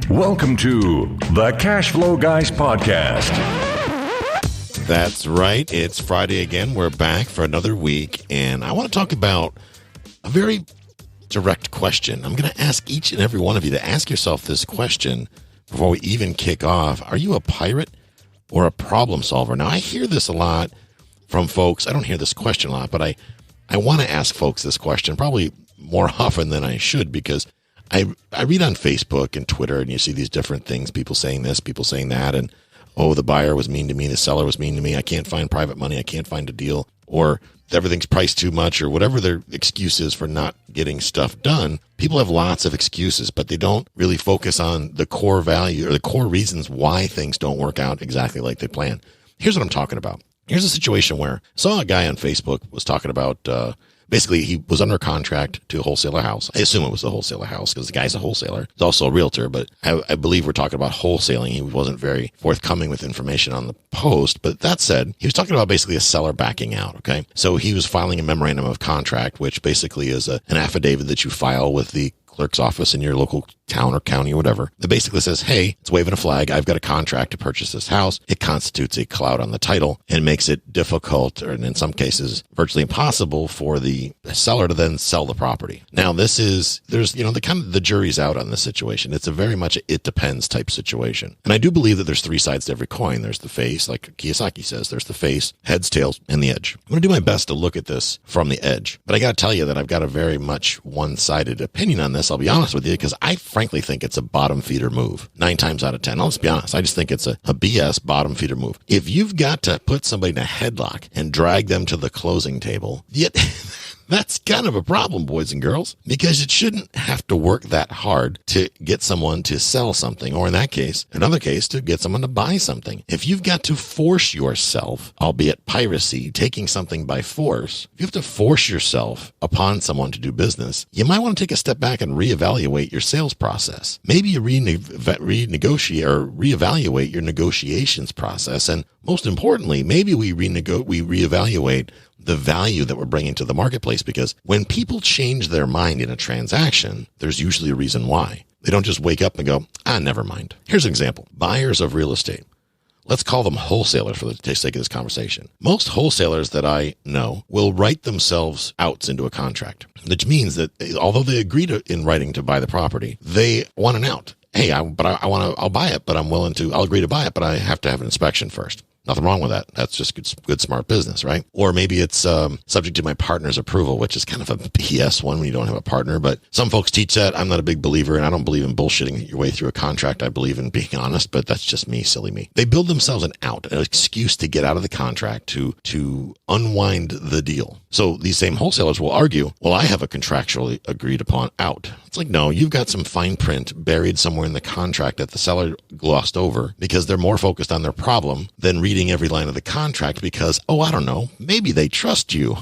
Welcome to the Cash Flow Guys podcast. That's right. It's Friday again. We're back for another week, and I want to talk about a very direct question. I'm going to ask each and every one of you to ask yourself this question before we even kick off. Are you a pirate or a problem solver? Now, I hear this a lot from folks. I don't hear this question a lot, but I want to ask folks this question probably more often than I should, because I read on Facebook and Twitter, and you see these different things, people saying this, people saying that, and, oh, the buyer was mean to me, the seller was mean to me, I can't find private money, I can't find a deal, or everything's priced too much, or whatever their excuse is for not getting stuff done. People have lots of excuses, but they don't really focus on the core value or the core reasons why things don't work out exactly like they plan. Here's what I'm talking about. Here's a situation where I saw a guy on Facebook was talking about, basically, he was under contract to a wholesaler house. I assume it was the wholesaler house because the guy's a wholesaler. He's also a realtor, but I believe we're talking about wholesaling. He wasn't very forthcoming with information on the post. But that said, he was talking about basically a seller backing out, okay? So he was filing a memorandum of contract, which basically is an affidavit that you file with the clerk's office in your local town or county or whatever, that basically says, hey, it's waving a flag. I've got a contract to purchase this house. It constitutes a cloud on the title and makes it difficult, or in some cases, virtually impossible for the seller to then sell the property. Now, there's, the jury's out on this situation. It's a very much it depends type situation. And I do believe that there's three sides to every coin. There's the face, like Kiyosaki says, there's the face, heads, tails, and the edge. I'm going to do my best to look at this from the edge, but I got to tell you that I've got a very much one-sided opinion on this. I'll be honest with you, because I frankly think it's a bottom feeder move 9 times out of 10. Let's be honest. I just think it's a BS bottom feeder move. If you've got to put somebody in a headlock and drag them to the closing table, yet that's kind of a problem, boys and girls, because it shouldn't have to work that hard to get someone to sell something, or in that case, another case, to get someone to buy something. If you've got to force yourself, albeit piracy, taking something by force, if you have to force yourself upon someone to do business, you might want to take a step back and reevaluate your sales process. Maybe you renegotiate or reevaluate your negotiations process, and most importantly, maybe we reevaluate the value that we're bringing to the marketplace, because when people change their mind in a transaction, there's usually a reason why. They don't just wake up and go, never mind. Here's an example. Buyers of real estate. Let's call them wholesalers for the sake of this conversation. Most wholesalers that I know will write themselves outs into a contract, which means that although they agree in writing to buy the property, they want an out. Hey, I'll buy it, but I'll agree to buy it, but I have to have an inspection first. Nothing wrong with that. That's just good, smart business, right? Or maybe it's subject to my partner's approval, which is kind of a BS one when you don't have a partner. But some folks teach that. I'm not a big believer, and I don't believe in bullshitting your way through a contract. I believe in being honest, but that's just me, silly me. They build themselves an excuse to get out of the contract, to unwind the deal. So these same wholesalers will argue, well, I have a contractually agreed upon out. It's like, no, you've got some fine print buried somewhere in the contract that the seller glossed over because they're more focused on their problem than reading every line of the contract because, I don't know, maybe they trust you.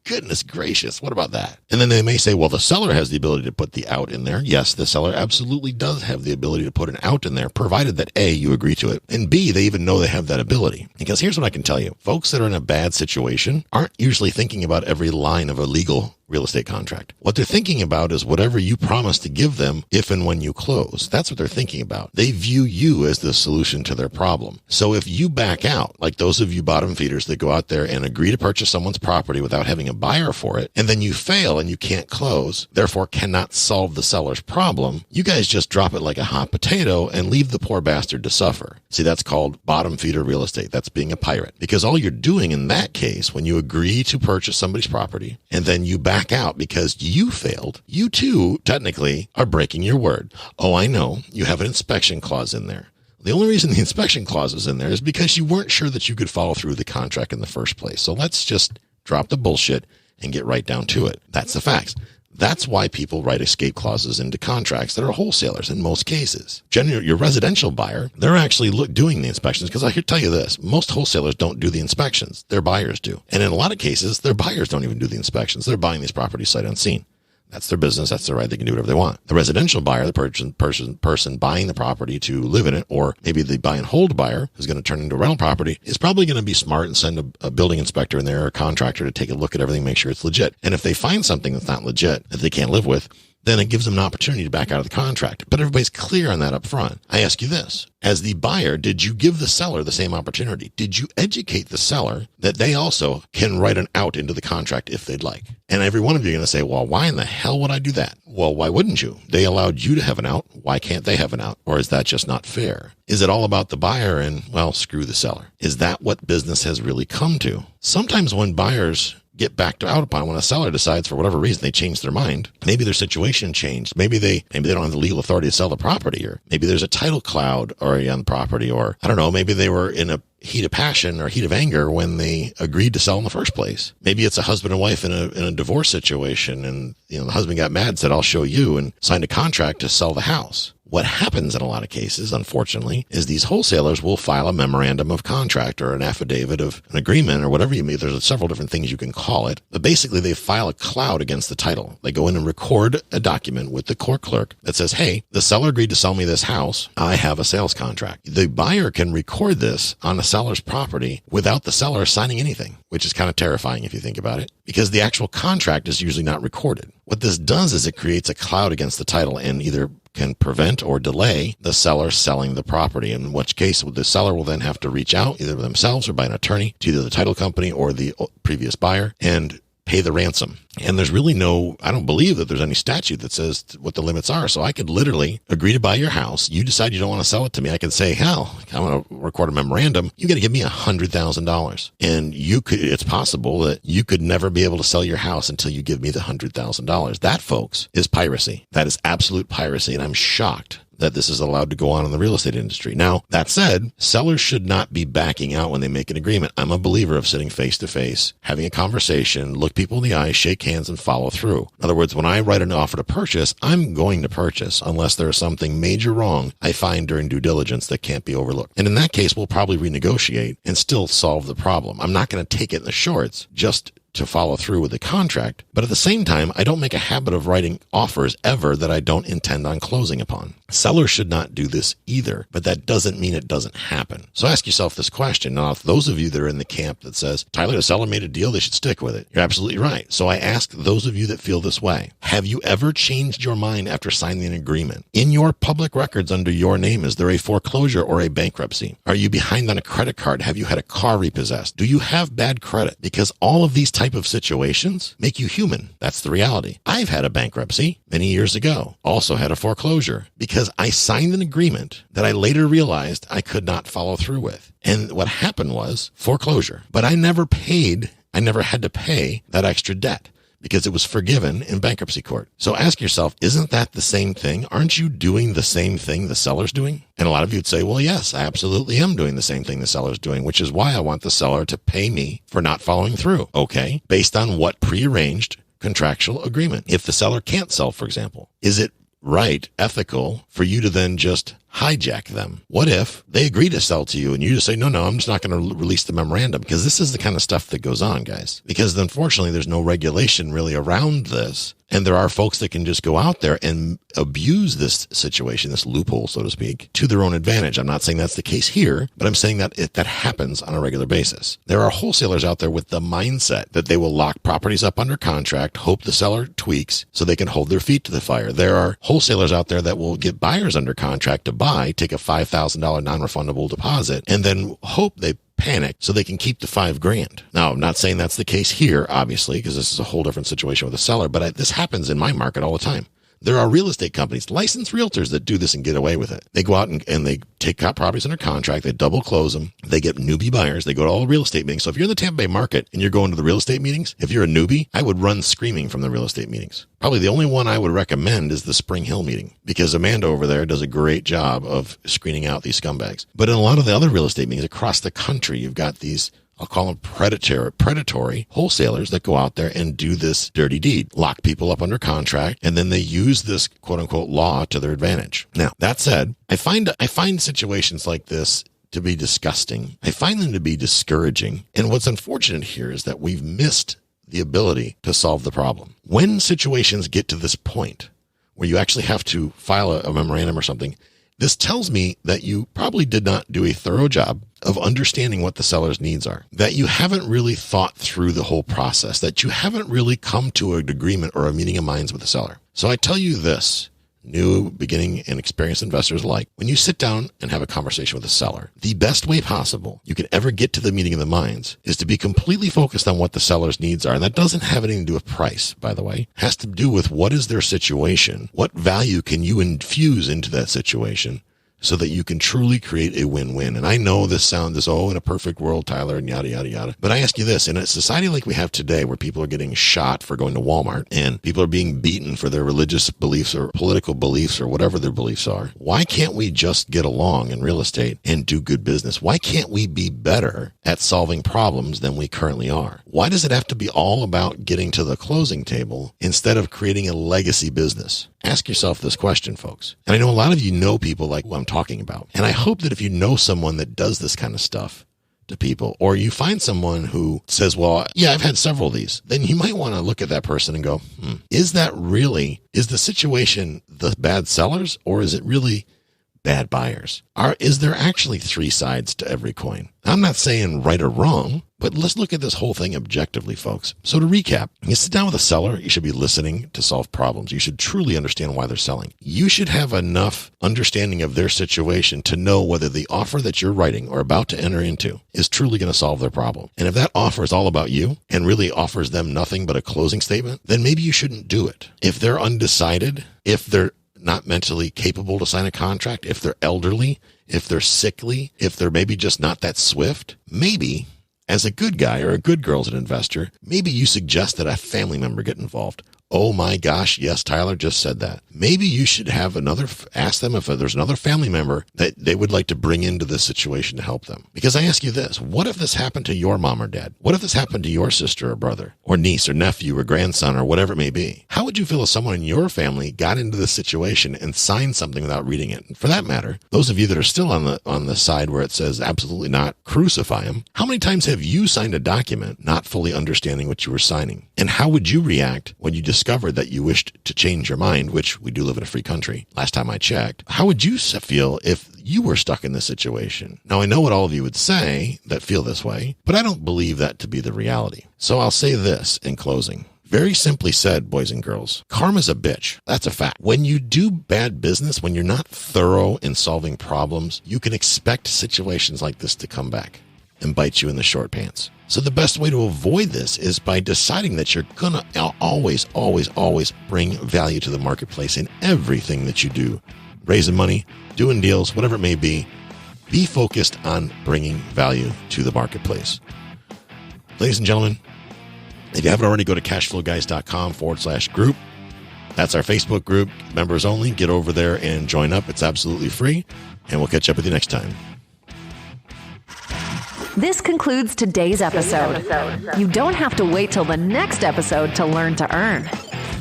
Goodness gracious, what about that? And then they may say, well, the seller has the ability to put the out in there. Yes, the seller absolutely does have the ability to put an out in there, provided that A, you agree to it, and B, they even know they have that ability. Because here's what I can tell you. Folks that are in a bad situation aren't usually thinking about every line of a legal real estate contract. What they're thinking about is whatever you promise to give them if and when you close. That's what they're thinking about. They view you as the solution to their problem. So if you back out, like those of you bottom feeders that go out there and agree to purchase someone's property without having a buyer for it, and then you fail and you can't close, therefore cannot solve the seller's problem, you guys just drop it like a hot potato and leave the poor bastard to suffer. See, that's called bottom feeder real estate. That's being a pirate. Because all you're doing in that case, when you agree to purchase somebody's property and then you back out because you failed, you too technically are breaking your word. Oh, I know. You have an inspection clause in there. The only reason the inspection clause is in there is because you weren't sure that you could follow through the contract in the first place. So let's just drop the bullshit and get right down to it. That's the facts. That's why people write escape clauses into contracts that are wholesalers in most cases. Generally, your residential buyer, they're actually doing the inspections, because I can tell you this, most wholesalers don't do the inspections. Their buyers do. And in a lot of cases, their buyers don't even do the inspections. They're buying these properties sight unseen. That's their business. That's their right. They can do whatever they want. The residential buyer, the person buying the property to live in it, or maybe the buy and hold buyer who's going to turn into a rental property, is probably going to be smart and send a building inspector in there or a contractor to take a look at everything, make sure it's legit. And if they find something that's not legit, that they can't live with, then it gives them an opportunity to back out of the contract. But everybody's clear on that up front. I ask you this. As the buyer, did you give the seller the same opportunity? Did you educate the seller that they also can write an out into the contract if they'd like? And every one of you are going to say, well, why in the hell would I do that? Well, why wouldn't you? They allowed you to have an out. Why can't they have an out? Or is that just not fair? Is it all about the buyer and, well, screw the seller? Is that what business has really come to? Sometimes when buyers get backed out upon, when a seller decides for whatever reason they change their mind, maybe their situation changed, maybe they don't have the legal authority to sell the property, or maybe there's a title cloud already on the property, or I don't know, maybe they were in a heat of passion or heat of anger when they agreed to sell in the first place. Maybe it's a husband and wife in a divorce situation, and the husband got mad, said, I'll show you, and signed a contract to sell the house. What happens in a lot of cases, unfortunately, is these wholesalers will file a memorandum of contract or an affidavit of an agreement or whatever you mean. There's several different things you can call it. But basically, they file a cloud against the title. They go in and record a document with the court clerk that says, hey, the seller agreed to sell me this house. I have a sales contract. The buyer can record this on the seller's property without the seller signing anything, which is kind of terrifying if you think about it, because the actual contract is usually not recorded. What this does is it creates a cloud against the title and either can prevent or delay the seller selling the property, in which case the seller will then have to reach out either themselves or by an attorney to either the title company or the previous buyer and pay the ransom. And there's really I don't believe that there's any statute that says what the limits are. So I could literally agree to buy your house. You decide you don't want to sell it to me. I can say, hell, I want to record a memorandum. You got to give me $100,000. And it's possible that you could never be able to sell your house until you give me the $100,000. That, folks, is piracy. That is absolute piracy. And I'm shocked that this is allowed to go on in the real estate industry. Now, that said, sellers should not be backing out when they make an agreement. I'm a believer of sitting face to face, having a conversation, look people in the eye, shake hands, and follow through. In other words, when I write an offer to purchase, I'm going to purchase unless there is something major wrong I find during due diligence that can't be overlooked. And in that case, we'll probably renegotiate and still solve the problem. I'm not going to take it in the shorts just to follow through with the contract. But at the same time, I don't make a habit of writing offers ever that I don't intend on closing upon. Sellers should not do this either, but that doesn't mean it doesn't happen. So ask yourself this question. Now, if those of you that are in the camp that says, Tyler, the seller made a deal, they should stick with it, you're absolutely right. So I ask those of you that feel this way, have you ever changed your mind after signing an agreement? In your public records under your name, is there a foreclosure or a bankruptcy? Are you behind on a credit card? Have you had a car repossessed? Do you have bad credit? Because all of these type of situations make you human. That's the reality. I've had a bankruptcy many years ago, also had a foreclosure because I signed an agreement that I later realized I could not follow through with. And what happened was foreclosure, but I never had to pay that extra debt because it was forgiven in bankruptcy court. So ask yourself, isn't that the same thing? Aren't you doing the same thing the seller's doing? And a lot of you would say, well, yes, I absolutely am doing the same thing the seller's doing, which is why I want the seller to pay me for not following through. Okay, based on what prearranged contractual agreement? If the seller can't sell, for example, is it right, ethical for you to then just hijack them? What if they agree to sell to you and you just say, no, I'm just not going to release the memorandum? Because this is the kind of stuff that goes on, guys. Because unfortunately, there's no regulation really around this. And there are folks that can just go out there and abuse this situation, this loophole, so to speak, to their own advantage. I'm not saying that's the case here, but I'm saying that that happens on a regular basis. There are wholesalers out there with the mindset that they will lock properties up under contract, hope the seller tweaks so they can hold their feet to the fire. There are wholesalers out there that will get buyers under contract to buy, take a $5,000 non-refundable deposit, and then hope they panic so they can keep the $5,000. Now, I'm not saying that's the case here, obviously, because this is a whole different situation with a seller, but this happens in my market all the time. There are real estate companies, licensed realtors that do this and get away with it. They go out and they take properties under contract. They double close them. They get newbie buyers. They go to all real estate meetings. So if you're in the Tampa Bay market and you're going to the real estate meetings, if you're a newbie, I would run screaming from the real estate meetings. Probably the only one I would recommend is the Spring Hill meeting because Amanda over there does a great job of screening out these scumbags. But in a lot of the other real estate meetings across the country, you've got these, I'll call them predatory wholesalers that go out there and do this dirty deed, lock people up under contract, and then they use this quote unquote law to their advantage. Now, that said, I find situations like this to be disgusting. I find them to be discouraging. And what's unfortunate here is that we've missed the ability to solve the problem. When situations get to this point where you actually have to file a memorandum or something, This tells me that you probably did not do a thorough job of understanding what the seller's needs are, that you haven't really thought through the whole process, that you haven't really come to an agreement or a meeting of minds with the seller. So I tell you this, new beginning and experienced investors alike, when you sit down and have a conversation with a seller, the best way possible you can ever get to the meeting of the minds is to be completely focused on what the seller's needs are. And that doesn't have anything to do with price, by the way. It has to do with what is their situation, what value can you infuse into that situation, so that you can truly create a win-win. And I know this sounds in a perfect world, Tyler, and yada, yada, yada. But I ask you this, in a society like we have today, where people are getting shot for going to Walmart and people are being beaten for their religious beliefs or political beliefs or whatever their beliefs are, why can't we just get along in real estate and do good business? Why can't we be better at solving problems than we currently are? Why does it have to be all about getting to the closing table instead of creating a legacy business? Ask yourself this question, folks. And I know a lot of you know people like who I'm talking about. And I hope that if you know someone that does this kind of stuff to people, or you find someone who says, well, yeah, I've had several of these, then you might want to look at that person and go, is the situation the bad sellers, or is it really bad buyers? Is there actually three sides to every coin? I'm not saying right or wrong, but let's look at this whole thing objectively, folks. So to recap, you sit down with a seller, you should be listening to solve problems. You should truly understand why they're selling. You should have enough understanding of their situation to know whether the offer that you're writing or about to enter into is truly going to solve their problem. And if that offer is all about you and really offers them nothing but a closing statement, then maybe you shouldn't do it. If they're undecided, if they're not mentally capable to sign a contract, if they're elderly, if they're sickly, if they're maybe just not that swift, maybe as a good guy or a good girl as an investor, maybe you suggest that a family member get involved. Oh my gosh, yes, Tyler just said that. Maybe you should have ask them if there's another family member that they would like to bring into this situation to help them. Because I ask you this, what if this happened to your mom or dad? What if this happened to your sister or brother or niece or nephew or grandson or whatever it may be? How would you feel if someone in your family got into this situation and signed something without reading it? And for that matter, those of you that are still on the side where it says absolutely not, crucify them. How many times have you signed a document not fully understanding what you were signing? And how would you react when you discovered that you wished to change your mind, which we do live in a free country, last time I checked? How would you feel if you were stuck in this situation? Now, I know what all of you would say that feel this way, but I don't believe that to be the reality. So I'll say this in closing. Very simply said, boys and girls, karma's a bitch. That's a fact. When you do bad business, when you're not thorough in solving problems, you can expect situations like this to come back and bite you in the short pants. So the best way to avoid this is by deciding that you're going to always bring value to the marketplace in everything that you do. Raising money, doing deals, whatever it may be. Be focused on bringing value to the marketplace. Ladies and gentlemen, if you haven't already, go to cashflowguys.com/group. That's our Facebook group, members only. Get over there and join up. It's absolutely free. And we'll catch up with you next time. This concludes today's episode. You don't have to wait till the next episode to learn to earn.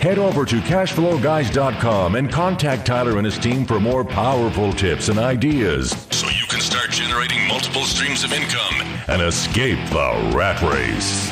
Head over to cashflowguys.com and contact Tyler and his team for more powerful tips and ideas so you can start generating multiple streams of income and escape the rat race.